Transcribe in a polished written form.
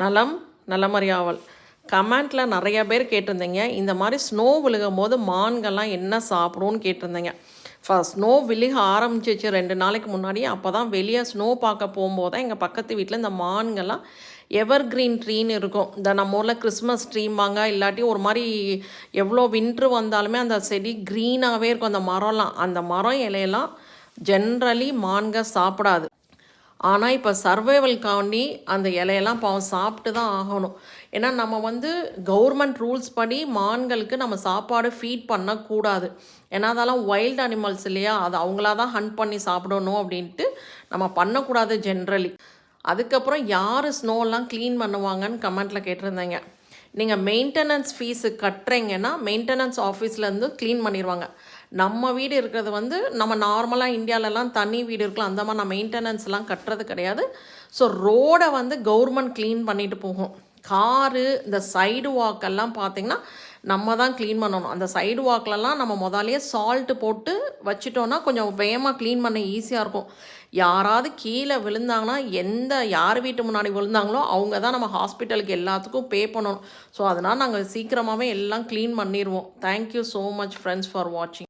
நலம் நலமறியாவல். கமெண்ட்டில் நிறைய பேர் கேட்டிருந்தீங்க, இந்த மாதிரி ஸ்னோ விழுகும் போது மான்கள்லாம் என்ன சாப்பிடும்னு கேட்டிருந்தீங்க. ஸ்னோ விழுக ஆரம்பிச்சிச்சு 2 நாளைக்கு முன்னாடி. அப்போ தான் வெளியே ஸ்னோ பார்க்க போகும்போது தான் எங்கள் பக்கத்து வீட்டில் இந்த மான்கள்லாம் எவர் கிரீன் ட்ரீன்னு இருக்கும். இந்த நம்ம ஊரில் கிறிஸ்மஸ் ட்ரீம்பாங்க, இல்லாட்டி ஒரு மாதிரி எவ்வளோ வின்ட்ரு வந்தாலுமே அந்த செடி க்ரீனாகவே இருக்கும். அந்த மரம்லாம், அந்த மரம் இலையெல்லாம் ஜென்ரலி மான்கள் சாப்பிடாது. ஆனால் இப்போ சர்வைவல்காண்டி அந்த இலையெல்லாம் பாவம் சாப்பிட்டு தான் ஆகணும். ஏன்னா நம்ம கவர்மெண்ட் ரூல்ஸ் படி மான்களுக்கு நம்ம சாப்பாடு ஃபீட் பண்ணக்கூடாது. ஏன்னா அதெல்லாம் வைல்டு அனிமல்ஸ் இல்லையா, அது அவங்களா தான் ஹண்ட் பண்ணி சாப்பிடணும் அப்படின்ட்டு நம்ம பண்ணக்கூடாது ஜென்ரலி. அதுக்கப்புறம் யார் ஸ்னோலாம் க்ளீன் பண்ணுவாங்கன்னு கமெண்ட்டில் கேட்டிருந்தேங்க. நீங்கள் மெயின்டெனன்ஸ் ஃபீஸு கட்டுறீங்கன்னா மெயின்டெனன்ஸ் ஆஃபீஸ்லேருந்து க்ளீன் பண்ணிடுவாங்க. நம்ம வீடு இருக்கிறது நம்ம நார்மலாக இந்தியாவிலலாம் தனி வீடு இருக்கலாம், அந்த மாதிரி நான் மெயின்டெனன்ஸ்லாம் கட்டுறது கிடையாது. ஸோ ரோடை கவர்மெண்ட் க்ளீன் பண்ணிட்டு போகும். காரு இந்த சைடு வாக்கெல்லாம் பார்த்திங்கன்னா நம்ம தான் க்ளீன் பண்ணணும். அந்த சைடு வாக்லலாம் நம்ம முதலையே சால்ட்டு போட்டு வச்சிட்டோன்னா கொஞ்சம் வேகமாக க்ளீன் பண்ண ஈஸியாக இருக்கும். யாராவது கீழே விழுந்தாங்கன்னா யார் வீட்டு முன்னாடி விழுந்தாங்களோ அவங்க தான் நம்ம ஹாஸ்பிட்டலுக்கு எல்லாத்துக்கும் பே பண்ணணும். ஸோ அதனால் நாங்கள் சீக்கிரமாகவே எல்லாம் க்ளீன் பண்ணிடுவோம். Thank you so much friends for வாட்சிங்.